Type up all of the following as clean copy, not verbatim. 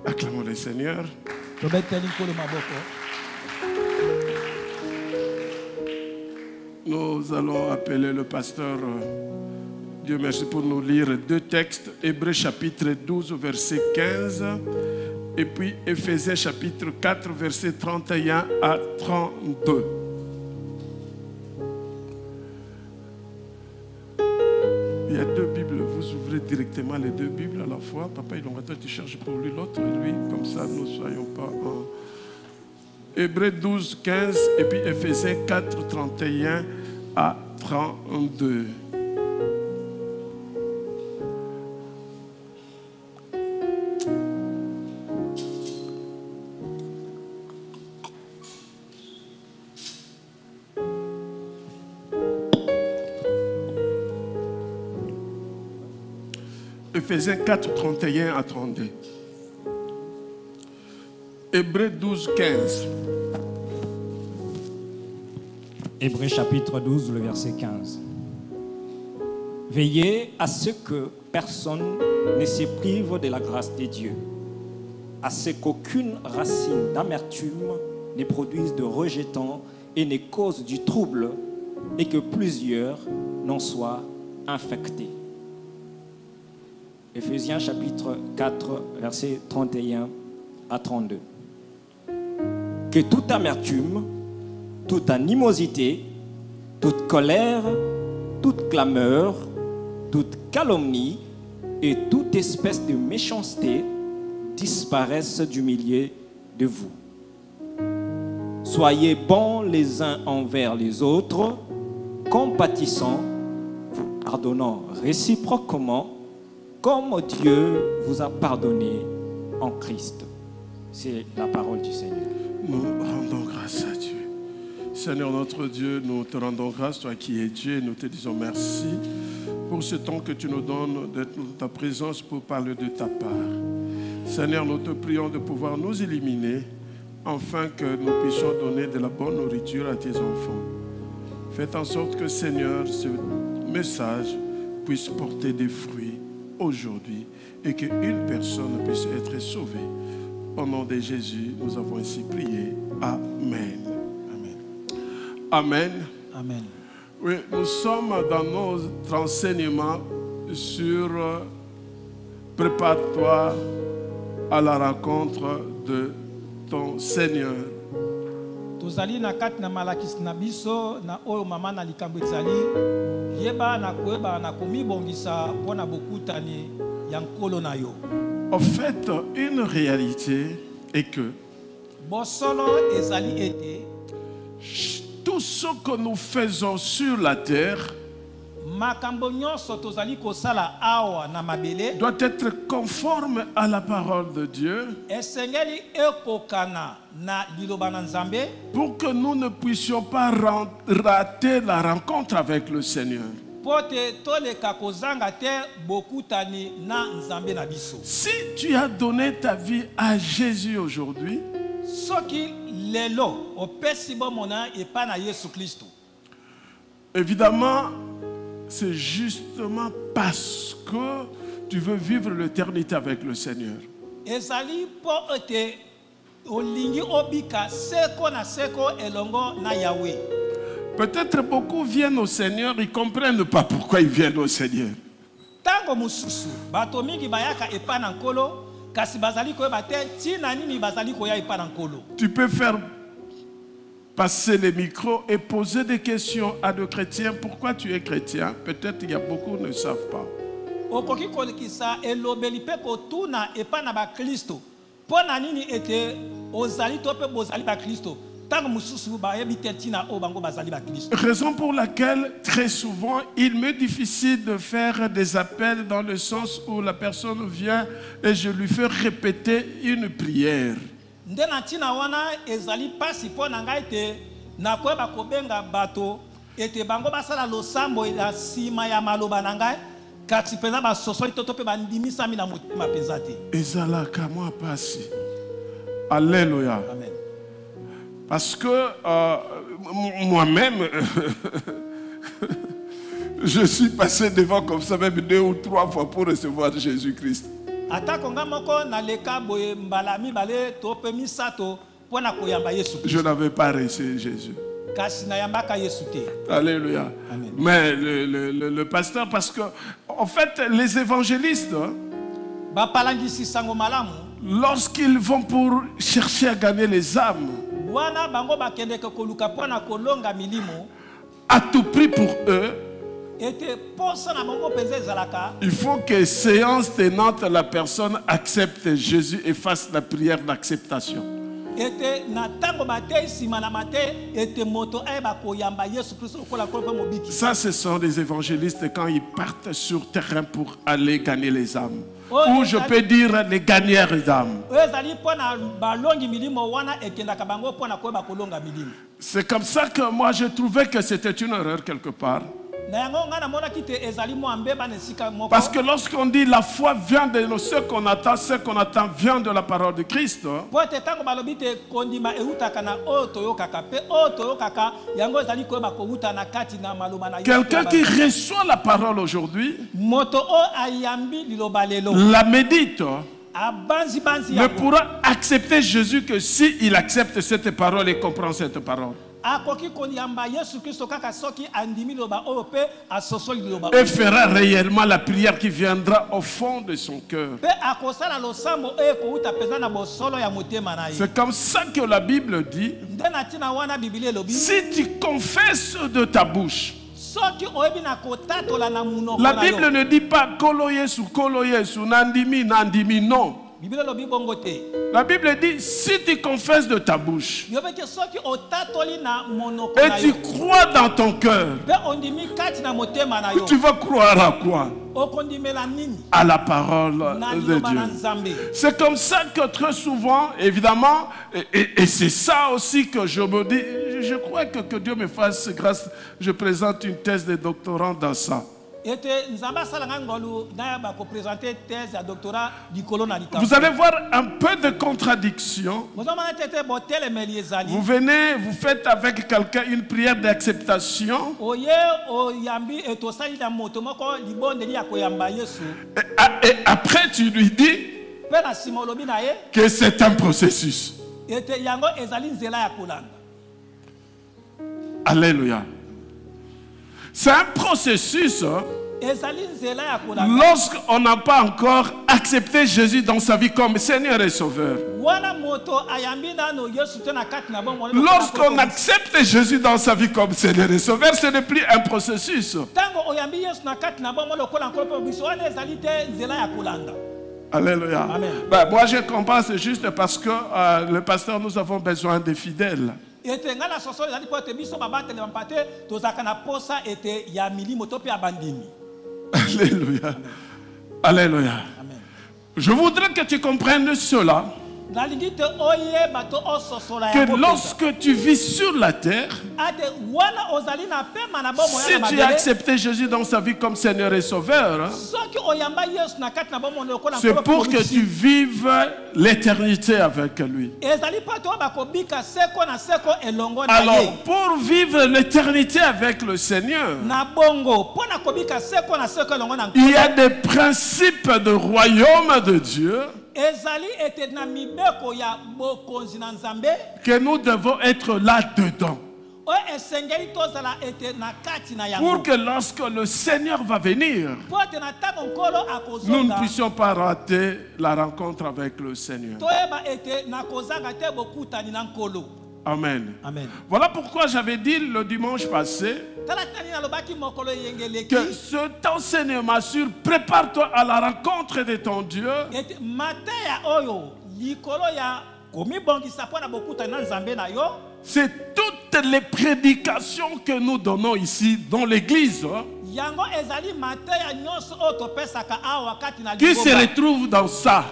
Acclamons le Seigneur. Nous allons appeler le pasteur, Dieu merci, pour nous lire deux textes. Hébreux chapitre 12, verset 15. Et puis Éphésiens chapitre 4, verset 31 à 32. Il y a deux Bibles. Vous ouvrez directement les deux Bibles à la fois. Papa, toi, tu cherches pour lui l'autre, lui. Comme ça, nous ne soyons pas en... Hébreux 12, 15 et puis Éphésiens 4, 31 à 32. Éphésiens 4, 31 à 32. Hébreux 12, 15. Hébreux chapitre 12, le verset 15. Veillez à ce que personne ne se prive de la grâce de Dieu, à ce qu'aucune racine d'amertume ne produise de rejetant et ne cause du trouble, et que plusieurs n'en soient infectés. Éphésiens chapitre 4, verset 31 à 32. Que toute amertume, toute animosité, toute colère, toute clameur, toute calomnie et toute espèce de méchanceté disparaissent du milieu de vous. Soyez bons les uns envers les autres, compatissants, vous pardonnant réciproquement, comme Dieu vous a pardonné en Christ. C'est la parole du Seigneur. Nous rendons grâce à Dieu. Seigneur notre Dieu, nous te rendons grâce, toi qui es Dieu, nous te disons merci pour ce temps que tu nous donnes d'être dans ta présence pour parler de ta part. Seigneur, nous te prions de pouvoir nous éliminer afin que nous puissions donner de la bonne nourriture à tes enfants. Faites en sorte que, Seigneur, ce message puisse porter des fruits aujourd'hui et qu'une personne puisse être sauvée. Au nom de Jésus, nous avons ainsi prié. Amen. Amen. Amen. Amen. Oui, nous sommes dans nos enseignements sur prépare-toi à la rencontre de ton Seigneur. Tozali na kati na malakisi na biso na oyo mama na likambo ezali yeba na koyeba na komibongisa mpona bokutani ya nkolo na yo. En fait, une réalité est que tout ce que nous faisons sur la terre doit être conforme à la parole de Dieu pour que nous ne puissions pas rater la rencontre avec le Seigneur. Si tu as donné ta vie à Jésus aujourd'hui, évidemment, c'est justement parce que tu veux vivre l'éternité avec le Seigneur. Peut-être beaucoup viennent au Seigneur, ils ne comprennent pas pourquoi ils viennent au Seigneur. Tu peux faire passer les micros et poser des questions à des chrétiens. Pourquoi tu es chrétien? Peut-être qu'il y a beaucoup qui ne savent pas. Raison pour laquelle très souvent il m'est difficile de faire des appels dans le sens où la personne vient et je lui fais répéter une prière. Alléluia. Amen. Parce que moi-même, je suis passé devant comme ça même 2 ou 3 fois pour recevoir Jésus-Christ. Je n'avais pas reçu Jésus. Alléluia. Amen. Mais le pasteur, parce que, en fait, les évangélistes, lorsqu'ils vont pour chercher à gagner les âmes, à tout prix pour eux, il faut que séance tenante, la personne accepte Jésus et fasse la prière d'acceptation. Ça, ce sont les évangélistes quand ils partent sur terrain pour aller gagner les âmes. Ou je peux dire les gagneurs d'âmes. C'est comme ça que moi je trouvais que c'était une erreur quelque part. Parce que lorsqu'on dit la foi vient de ce qu'on attend vient de la parole de Christ. Quelqu'un qui reçoit la parole aujourd'hui, la médite, ne pourra accepter Jésus que s'il accepte cette parole et comprend cette parole. Et fera réellement la prière qui viendra au fond de son cœur. C'est comme ça que la Bible dit. Si tu confesses de ta bouche, la Bible ne dit pas Kolo Yesu, Nandimi, Nandimi, non. La Bible dit, si tu confesses de ta bouche et tu crois dans ton cœur, tu vas croire à quoi? À la parole de Dieu. C'est comme ça que très souvent, évidemment, et c'est ça aussi que je me dis, je crois que Dieu me fasse grâce, je présente une thèse de doctorat dans ça. Vous allez voir un peu de contradiction. Vous venez, vous faites avec quelqu'un une prière d'acceptation. Et après tu lui dis que c'est un processus. Alléluia. C'est un processus lorsqu'on n'a pas encore accepté Jésus dans sa vie comme Seigneur et Sauveur. Lorsqu'on accepte Jésus dans sa vie comme Seigneur et Sauveur, ce n'est plus un processus. Alléluia. Ben, moi je comprends, c'est juste parce que le pasteur, nous avons besoin de fidèles. Alléluia. Alléluia. Je voudrais que tu comprennes cela. Que lorsque tu vis sur la terre, si tu as accepté Jésus dans sa vie comme Seigneur et Sauveur, c'est pour que tu vives l'éternité avec lui. Alors, pour vivre l'éternité avec le Seigneur, il y a des principes de royaume de Dieu que nous devons être là-dedans. Pour que lorsque le Seigneur va venir, nous ne puissions pas rater la rencontre avec le Seigneur. Amen. Amen. Voilà pourquoi j'avais dit le dimanche passé que cet enseignement sur prépare-toi à la rencontre de ton Dieu. C'est toutes les prédications que nous donnons ici dans l'église qui se retrouvent dans ça.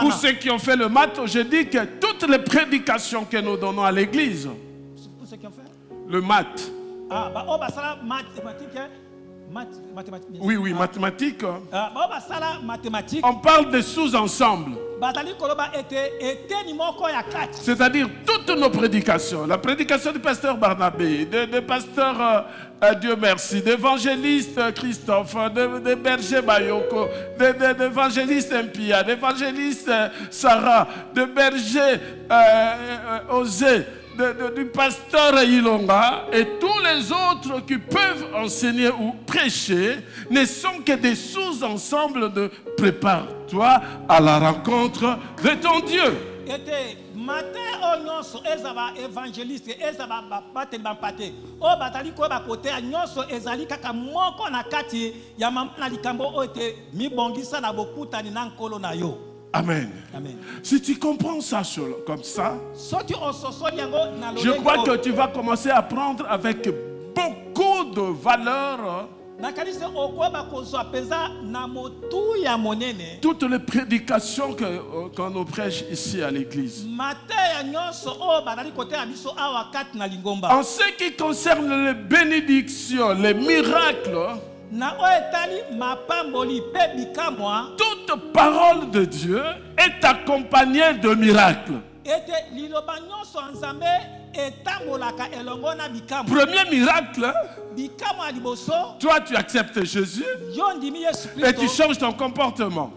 Pour ceux qui ont fait le maths, je dis que toutes les prédications que nous donnons à l'église, le maths, oui, mathématiques, on parle de sous-ensemble. C'est-à-dire toutes nos prédications, la prédication du pasteur Barnabé, de pasteur Dieu merci, d'évangéliste Christophe, de berger Bayoko, d'évangéliste Impia, d'évangéliste Sarah, de berger Osé, du pasteur Ilonga et tous les autres qui peuvent enseigner ou prêcher ne sont que des sous-ensembles de prépare-toi à la rencontre de ton Dieu. Amen. Amen. Si tu comprends ça comme ça, je crois que tu vas commencer à prendre avec beaucoup de valeur toutes les prédications qu'on nous prêche ici à l'église. En ce qui concerne les bénédictions, les miracles, toute parole de Dieu est accompagnée de miracles. Premier miracle, toi tu acceptes Jésus et tu changes ton comportement.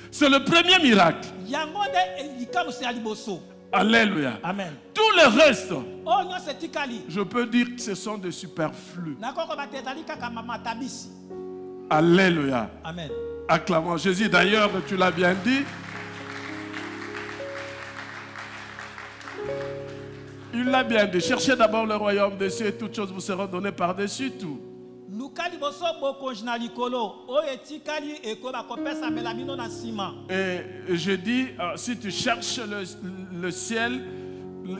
C'est le premier miracle. Alléluia. Amen. Tout le reste, je peux dire que ce sont des superflus. Alléluia. Amen. Acclamons Jésus. D'ailleurs, tu l'as bien dit. Il l'a bien dit. Cherchez d'abord le royaume des cieux et toutes choses vous seront données par-dessus tout. Et je dis, si tu cherches le ciel,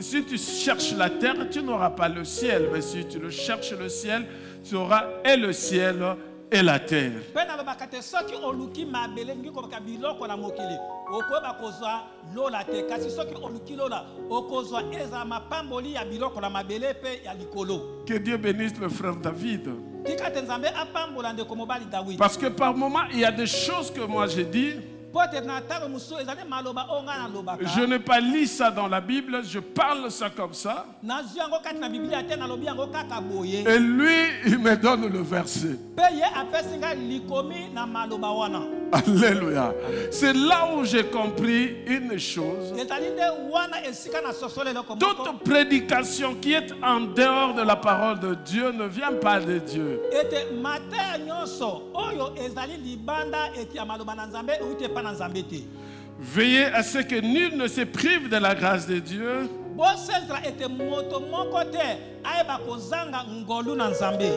si tu cherches la terre, tu n'auras pas le ciel. Mais si tu cherches le ciel, tu auras et le ciel et la terre. Que Dieu bénisse le frère David. Parce que par moment, il y a des choses que moi j'ai dit. Je n'ai pas lu ça dans la Bible, je parle ça comme ça. Et lui, il me donne le verset. Alléluia. C'est là où j'ai compris une chose. Toute prédication qui est en dehors de la parole de Dieu ne vient pas de Dieu. Veillez à ce que nul ne se prive de la grâce de Dieu.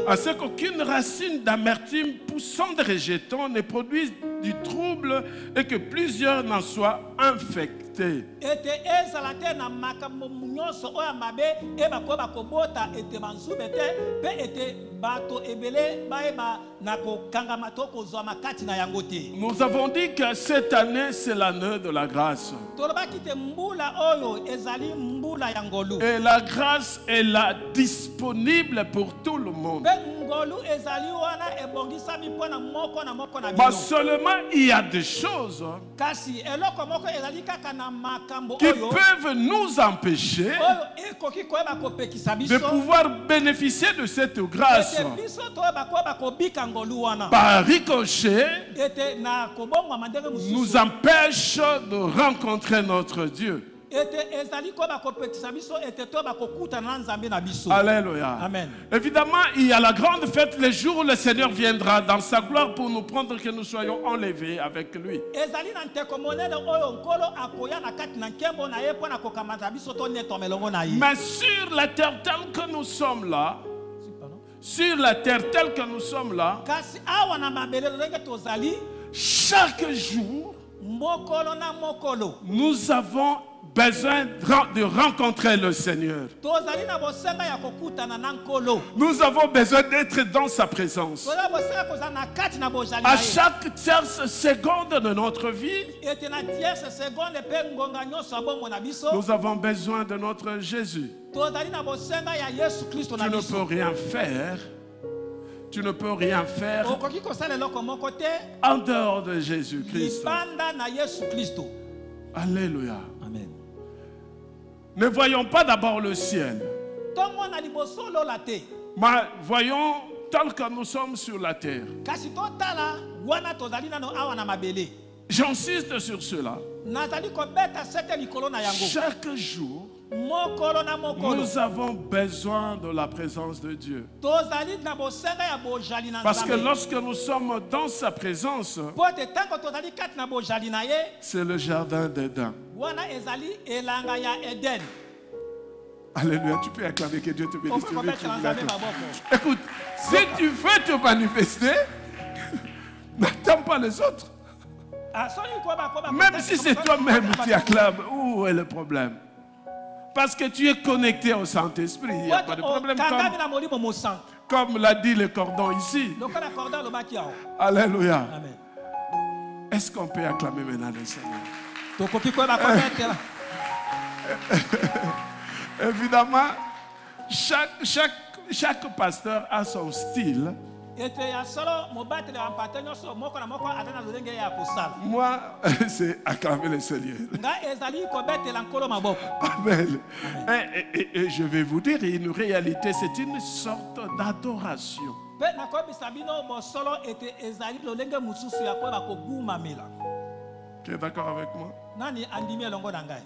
À ce qu'aucune racine d'amertume poussant de rejetons ne produise du trouble et que plusieurs n'en soient infectés. Nous avons dit que cette année c'est l'année de la grâce. Et la grâce est là disponible pour tout le monde. Mais seulement il y a des choses qui peuvent nous empêcher de pouvoir bénéficier de cette grâce. Par ricochet, nous empêche de rencontrer notre Dieu. Alléluia. Amen. Évidemment, il y a la grande fête, le jour où le Seigneur viendra dans sa gloire pour nous prendre, que nous soyons enlevés avec lui. Mais sur la terre telle que nous sommes là, sur la terre telle que nous sommes là, chaque jour, nous avons besoin de rencontrer le Seigneur. Nous avons besoin d'être dans sa présence. À chaque tierce seconde de notre vie, nous avons besoin de notre Jésus. Tu ne peux rien faire. Tu ne peux rien faire en dehors de Jésus-Christ. Alléluia. Amen. Ne voyons pas d'abord le ciel, Tomona liboso lola te. mais voyons tel que nous sommes sur la terre. Kasi totala wana tozali nano awa na mabele. J'insiste sur cela. Nazali kobeta sete likolo na yango. Chaque jour, Mokolo na mokolo. nous avons besoin de la présence de Dieu. Tozali na bosenga ya bojali na Parce que Nzambe. lorsque nous sommes dans sa présence, Pote tango tozali kati na bojali na ye, c'est le jardin d'Éden. wana ezali elanga ya Eden. Alléluia, tu peux acclamer que Dieu te bénisse. Okoki kobetela Nzambe maboko. Écoute, si tu veux te manifester, n'attends pas les autres. Ah, soki koba koba. Même si c'est toi-même qui acclames, où est le problème? Parce que tu es connecté au Saint-Esprit, il n'y a pas de problème. Kangami na molimo mosantu. Comme l'a dit le cordon ici. Lokola cordon lobaki awo. Alléluia. Amen. Est-ce qu'on peut acclamer maintenant le Seigneur? Tokoki koba kobetela. Évidemment, chaque pasteur a son style. Ete ya solo mobatele wa mpate nyonso moko na moko atana lolenge ya kosala. Moi, c'est acclamer le Seigneur. Nga ezali kobetela nkolo maboko. Amen. Et je vais vous dire une réalité, c'est une sorte d'adoration. Pe nakobisa bino bosolo ete ezali lolenge mususu ya koba kogumamela. Tu es d'accord avec moi? Nani andimi elongo na ngai.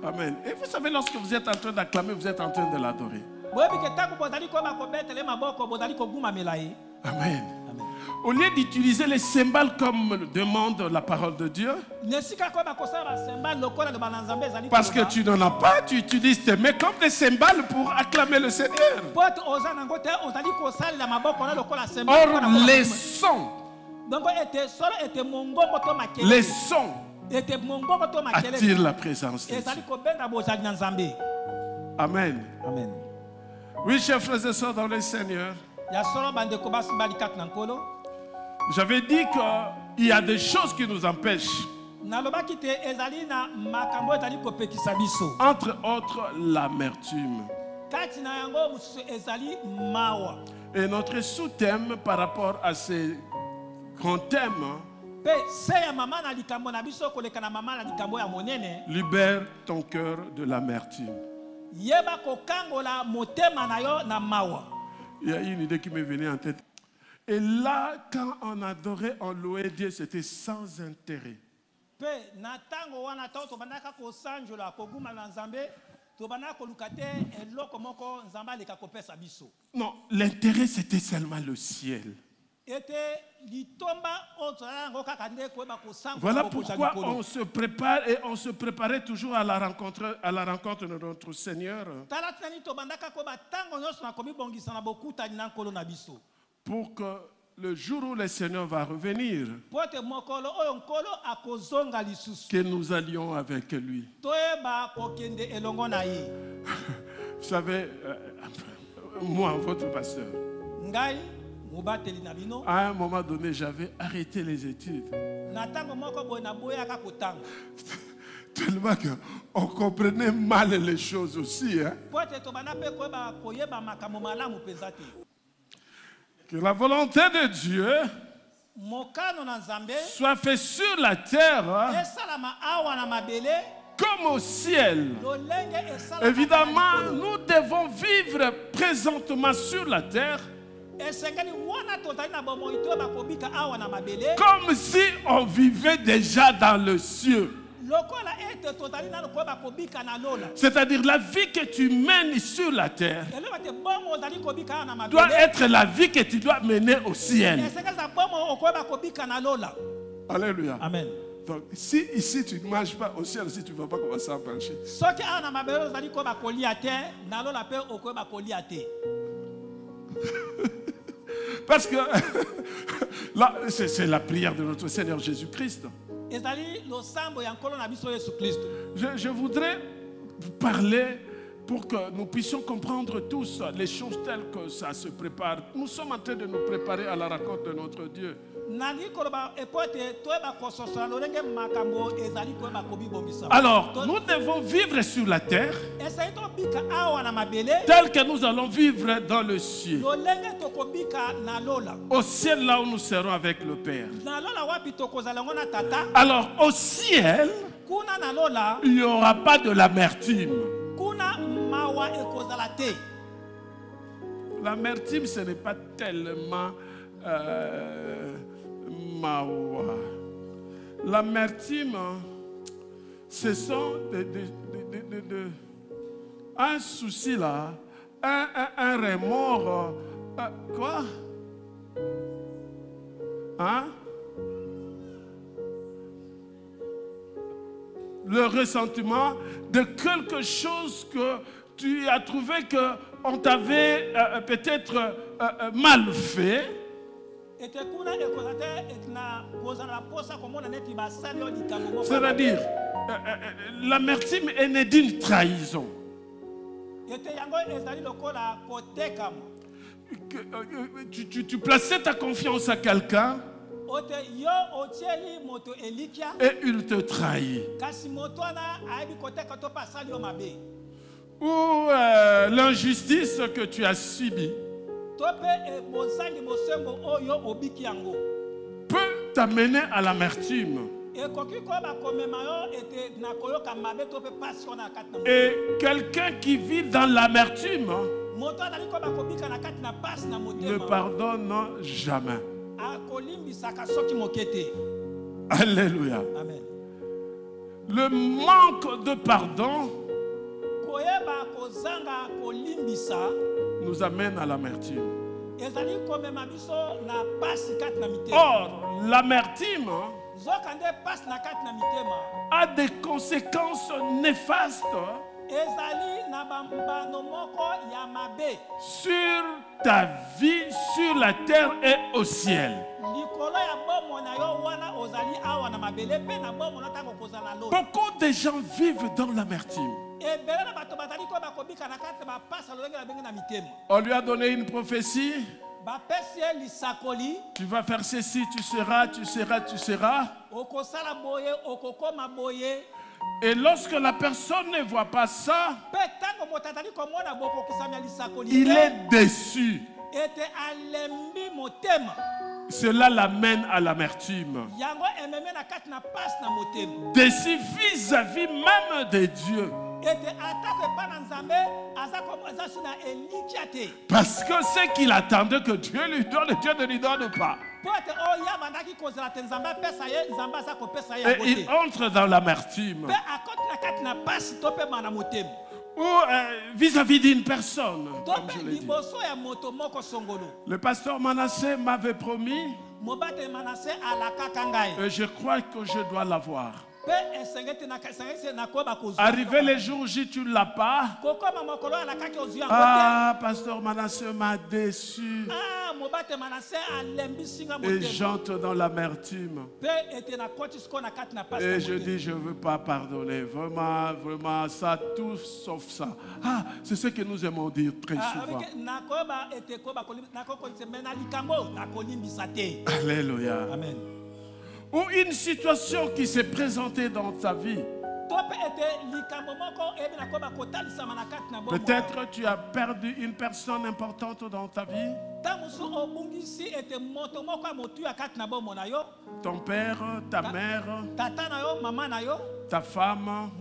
Amen. Et vous savez, lorsque vous êtes en train d'acclamer, vous êtes en train de l'adorer. Boyebi ke tango bozali koba kobetele maboko bozali kogumamela ye. Amen. Amen. Au lieu d'utiliser les cymbales comme demande la parole de Dieu, Nesika koba kosala semba lokola de bananzambe ezali. parce que tu n'en as pas, tu utilises tes mains comme des cymbales pour acclamer le Seigneur. Pote ozana ngote ozali kosala la maboko na lokola semba. Or, les sons, Donc ete solo ete mongongo to makele. les sons Ete mongongo to makele. attirent la présence de Dieu. Ezali kobenda bozali na Nzambe. Amen. Amen. Oui, chers frères et sœurs dans le Seigneur, Ya solo bande ko basimbali kati na nkolo. j'avais dit qu'il y a des choses qui nous empêchent, Nalobaki te ezali na makambo ezali kopekisa biso. entre autres l'amertume. Kati na yango mususu ezali mawa. Et notre sous-thème par rapport à ces grands thèmes, Pe se ya mama na likambo na biso koleka na mama na likambo ya monene. libère ton cœur de l'amertume. Yeba kokangola motema na yo na mawa. Il y a une idée qui m'est venue en tête. Et là, quand on adorait, on louait Dieu, c'était sans intérêt. Pe na tango wana to bandaka ko sanjola ko guma na Nzambe to bandaka ko lukate eloko moko Nzamba leka kopesa biso. Non, l'intérêt, c'était seulement le ciel. Ete litomba otsala ngo kakande ko ba ko sango. Voilà pourquoi on se prépare et on se préparait toujours à la rencontre de notre Seigneur. Tala tani to bandaka ko ba tango nyonso na komi bongisa na bokuta na nkolo na biso. Pour que le jour où le Seigneur va revenir, Pote mokolo oyo nkolo akozonga lisusu. que nous allions avec lui. Toeba kokende elongo na ye. Vous savez, moi, votre pasteur, Ngai mubateli na bino. à un moment donné, j'avais arrêté les études. Na tango moko boy na boya ka kotanga. Tellement qu'on comprenait mal les choses aussi. Hein? Pote to bana pe ko ba koyeba makambo malamu pezate. Que la volonté de Dieu Mokano na Nzambe soit faite sur la terre esalama awa na mabele comme au ciel. lolenge esalama. Évidemment, nous devons vivre présentement sur la terre esengeli wana tozali na bomoi to bakobika awa na mabele comme si on vivait déjà dans le ciel. lokola ete tozali na ko bakobika na lola. C'est-à-dire la vie que tu mènes sur la terre Eleba te bomo ozali kobika na mabele. doit être la vie que tu dois mener au ciel. Esengeli za bomo oko bakobika na lola. Alléluia. Amen. Donc, si ici tu ne manges pas, au ciel aussi tu ne vas pas commencer à manger. Soki awa na mabele ozali ko bakolia te na lola pe oko bakolia te. Parce que là, c'est la prière de notre Seigneur Jésus-Christ. Ezali losambo ya nkolo na biso Yesu Kristo. Je voudrais vous parler pour que nous puissions comprendre tous les choses telles que ça se prépare. Nous sommes en train de nous préparer à la rencontre de notre Dieu. Alors, nous devons vivre sur la terre tel que nous allons vivre dans le ciel. Au ciel, là où nous serons avec le Père. Alors, au ciel, kuna na lola il n'y aura pas de l'amertume. kuna mawa ekozala te. L'amertume, ce n'est pas tellement mawa. L'amertume, ce sont un souci là, un remords. Quoi? Hein? Le ressentiment de quelque chose que tu as trouvé qu'on t'avait peut-être mal fait. C'est-à-dire, l'amertume est née d'une trahison. Tu plaçais ta confiance à quelqu'un et il te trahit. Ou l'injustice que tu as subie peut t'amener à l'amertume. Et quelqu'un qui vit dans l'amertume ne pardonne jamais. Alléluia. Amen. Le manque de pardon nous amène à l'amertume. Or, l'amertume a des conséquences néfastes sur ta vie, sur la terre et au ciel. Beaucoup de gens vivent dans l'amertume. On lui a donné une prophétie. Tu vas faire ceci, tu seras, tu seras, tu seras. Et lorsque la personne ne voit pas ça, il est déçu. Cela l'amène à l'amertume. Déçu vis-à-vis même de Dieu. Parce que ce qu'il attendait que Dieu lui donne, Dieu ne lui donne pas. Et il entre dans l'amertume. Ou vis-à-vis d'une personne, comme je l'ai dit. Le pasteur Manassé m'avait promis, et je crois que je dois l'avoir. Arrivé les jours J, tu ne l'as pas. Ah, pasteur Manassé m'a déçu. Et j'entre dans l'amertume. Et je dis, je ne veux pas pardonner. Vraiment, vraiment, ça, tout sauf ça. Ah, c'est ce que nous aimons dire très souvent. Alléluia. Amen. Ou une situation qui s'est présentée dans ta vie. Peut-être tu as perdu une personne importante dans ta vie. Ton père, ta mère, ta femme,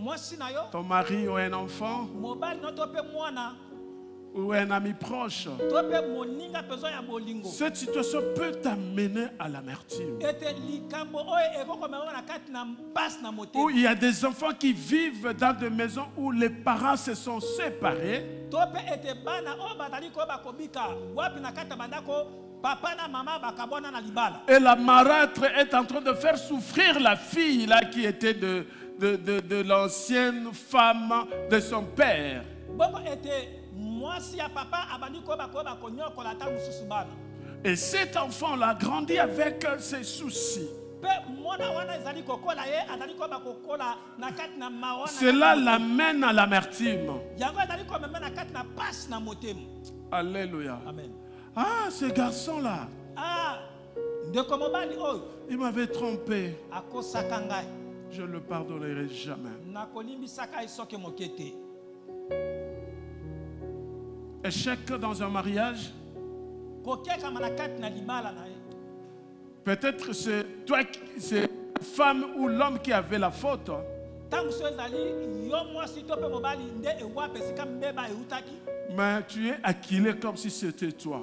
ton mari ou un enfant, ou un ami proche. Cette situation peut t'amener à l'amertume. Ou il y a des enfants qui vivent dans des maisons où les parents se sont séparés. Et la marâtre est en train de faire souffrir la fille là, qui était de l'ancienne femme de son père. Et cet enfant-là grandit avec ses soucis. Cela l'amène à l'amertume. Alléluia. Amen. Ah, ce garçon-là, il m'avait trompé. Je ne le pardonnerai jamais. Échec dans un mariage. Peut-être c'est toi, c'est la femme ou l'homme qui avait la faute. Mais tu es acculé comme si c'était toi.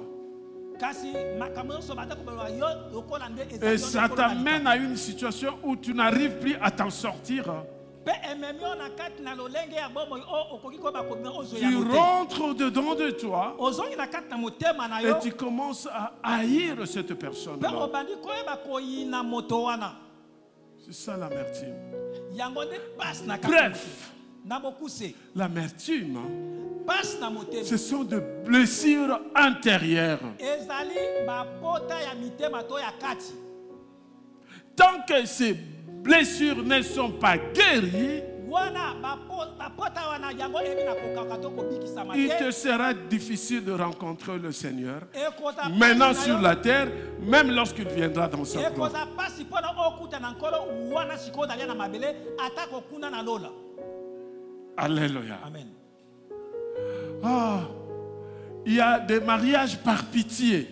Et ça t'amène à une situation où tu n'arrives plus à t'en sortir. Tu rentres dedans de toi et tu commences à haïr cette personne-là. C'est ça l'amertume. Bref, l'amertume, ce sont des blessures intérieures. Tant que ces blessures ne sont pas guéries, il te sera difficile de rencontrer le Seigneur maintenant sur la terre, même lorsqu'il viendra dans sa gloire. Alléluia. Amen. Ah, il y a des mariages par pitié.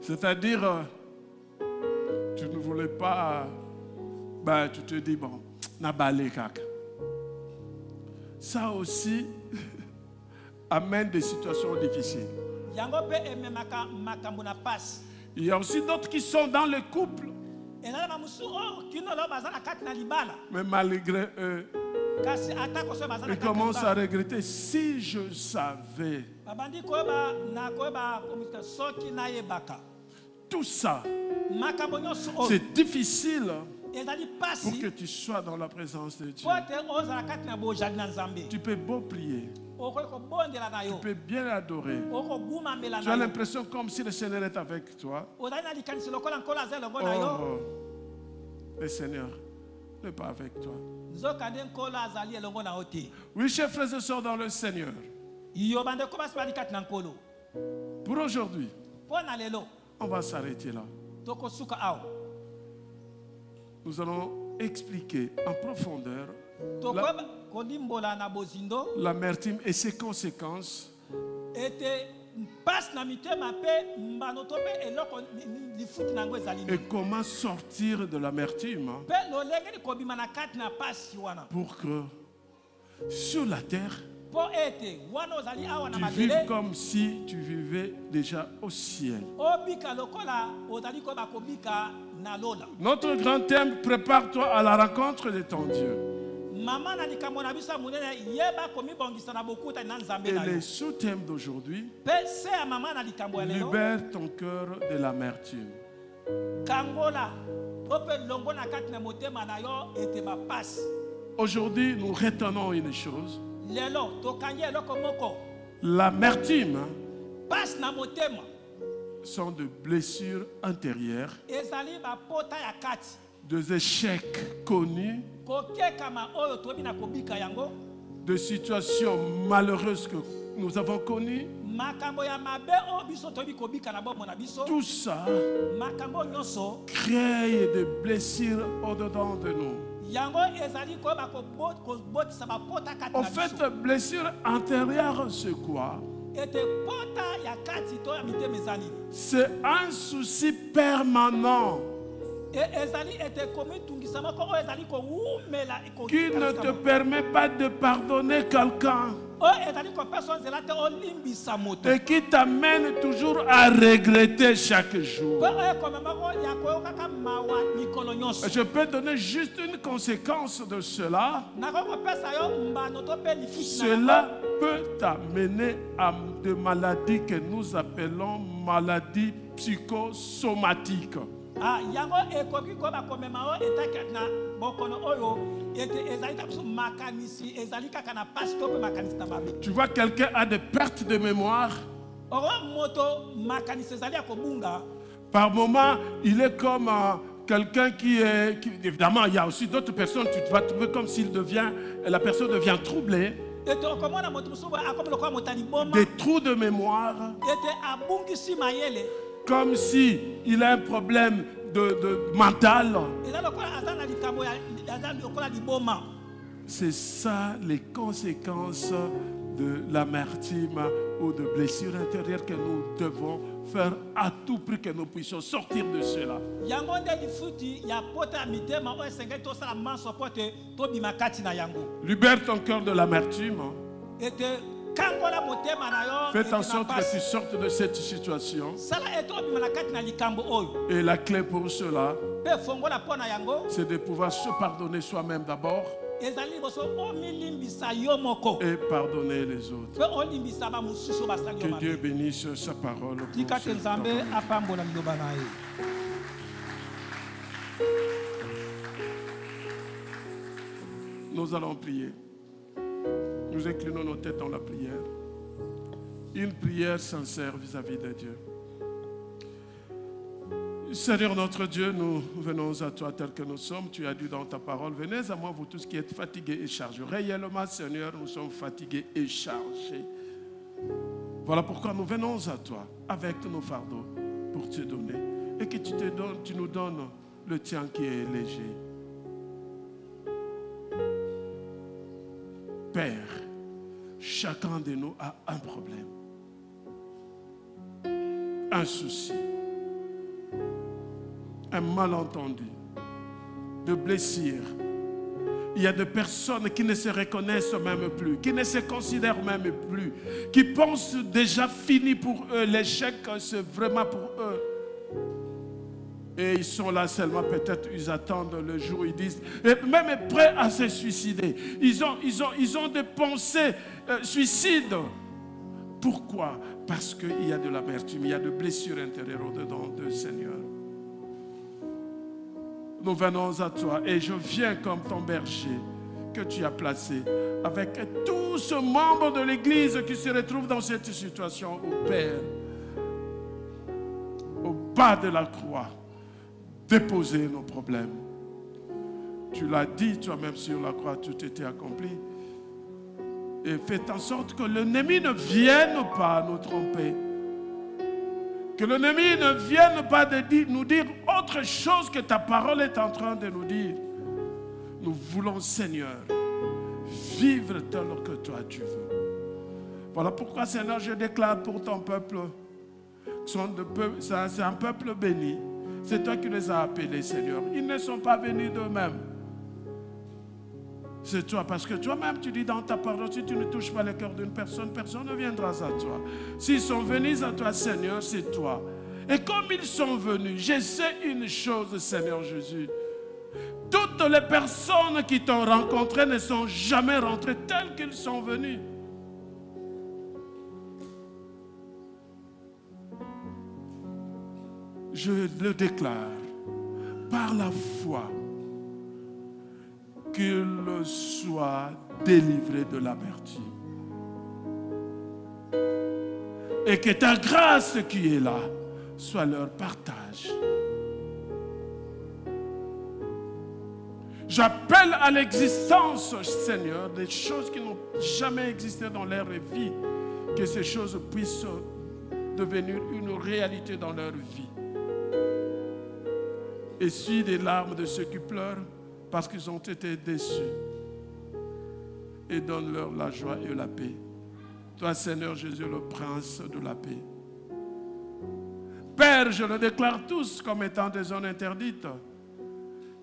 C'est-à-dire, tu ne voulais pas, ben, tu te dis, bon, n'a balé caca. Ça aussi amène des situations difficiles. Il y a aussi d'autres qui sont dans le couple. Mais malgré eux, ils commencent à regretter. Si je savais. Tout ça, c'est difficile pour que tu sois dans la présence de Dieu. Tu peux beau prier. Tu peux bien l'adorer. Tu as l'impression comme si le Seigneur est avec toi. Oh, le Seigneur n'est pas avec toi. Oui, chers frères et sœurs dans le Seigneur. Pour aujourd'hui, on va s'arrêter là. Nous allons expliquer en profondeur l'amertume et ses conséquences. Et comment sortir de l'amertume pour que sur la terre tu vives comme si tu vivais déjà au ciel. Notre grand thème, prépare-toi à la rencontre de ton Dieu. Et le sous-thème d'aujourd'hui, libère ton cœur de l'amertume. Aujourd'hui, nous retenons une chose. L'amertume sont de blessures intérieures, des échecs connus, de situations malheureuses que nous avons connues. Tout ça crée des blessures au-dedans de nous. En fait, blessure intérieure, c'est quoi? C'est un souci permanent qui ne te permet pas de pardonner quelqu'un et qui t'amène toujours à regretter chaque jour. Je peux donner juste une conséquence de cela. Cela peut t'amener à des maladies que nous appelons maladies psychosomatiques. Tu vois, quelqu'un a des pertes de mémoire. Par moment, il est comme quelqu'un qui est... évidemment, il y a aussi d'autres personnes, tu vas trouver comme s'il devient... La personne devient troublée. Des trous de mémoire. Comme si il a un problème de mental. C'est ça les conséquences de l'amertume ou de blessures intérieures que nous devons faire à tout prix que nous puissions sortir de cela. Libère ton cœur de l'amertume. Fais en sorte que tu sortes de cette situation. Et la clé pour cela, c'est de pouvoir se pardonner soi-même d'abord et pardonner les autres. Que Dieu bénisse sa parole. Nous allons prier. Nous inclinons nos têtes dans la prière. Une prière sincère vis-à-vis de Dieu. Seigneur notre Dieu, nous venons à toi tel que nous sommes. Tu as dit dans ta parole, venez à moi vous tous qui êtes fatigués et chargés. Réellement, Seigneur, nous sommes fatigués et chargés. Voilà pourquoi nous venons à toi avec nos fardeaux pour te donner. Et que tu nous donnes le tien qui est léger. Père, chacun de nous a un problème, un souci, un malentendu, de blessures. Il y a des personnes qui ne se reconnaissent même plus, qui ne se considèrent même plus, qui pensent déjà fini pour eux, l'échec c'est vraiment pour eux. Et ils sont là seulement, peut-être ils attendent le jour où ils disent, et même prêts à se suicider. Ils ont des pensées suicides. Pourquoi? Parce qu'il y a de l'amertume, il y a de blessures intérieures au-dedans de Seigneur. Nous venons à toi et je viens comme ton berger que tu as placé avec tous ces membres de l'Église qui se retrouvent dans cette situation, au Père, au bas de la croix. Déposer nos problèmes. Tu l'as dit toi-même sur la croix, tout était accompli. Et faites en sorte que l'ennemi ne vienne pas nous tromper. Que l'ennemi ne vienne pas nous dire autre chose que ta parole est en train de nous dire. Nous voulons, Seigneur, vivre tel que toi tu veux. Voilà pourquoi, Seigneur, je déclare pour ton peuple, c'est un peuple béni. C'est toi qui les as appelés, Seigneur. Ils ne sont pas venus d'eux-mêmes. C'est toi, parce que toi-même, tu dis dans ta parole, si tu ne touches pas le cœur d'une personne, personne ne viendra à toi. S'ils sont venus à toi, Seigneur, c'est toi. Et comme ils sont venus, je sais une chose, Seigneur Jésus. Toutes les personnes qui t'ont rencontré ne sont jamais rentrées telles qu'ils sont venus. Je le déclare par la foi qu'il soit délivré de l'amertume. Et que ta grâce qui est là soit leur partage. J'appelle à l'existence, Seigneur, des choses qui n'ont jamais existé dans leur vie, que ces choses puissent devenir une réalité dans leur vie. Essuie des larmes de ceux qui pleurent parce qu'ils ont été déçus. Et donne-leur la joie et la paix. Toi, Seigneur Jésus, le prince de la paix. Père, je le déclare tous comme étant des zones interdites.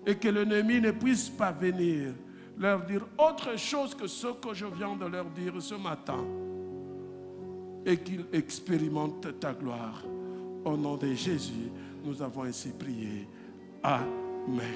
Et que l'ennemi ne puisse pas venir leur dire autre chose que ce que je viens de leur dire ce matin. Et qu'ils expérimentent ta gloire. Au nom de Jésus, nous avons ainsi prié. Amen.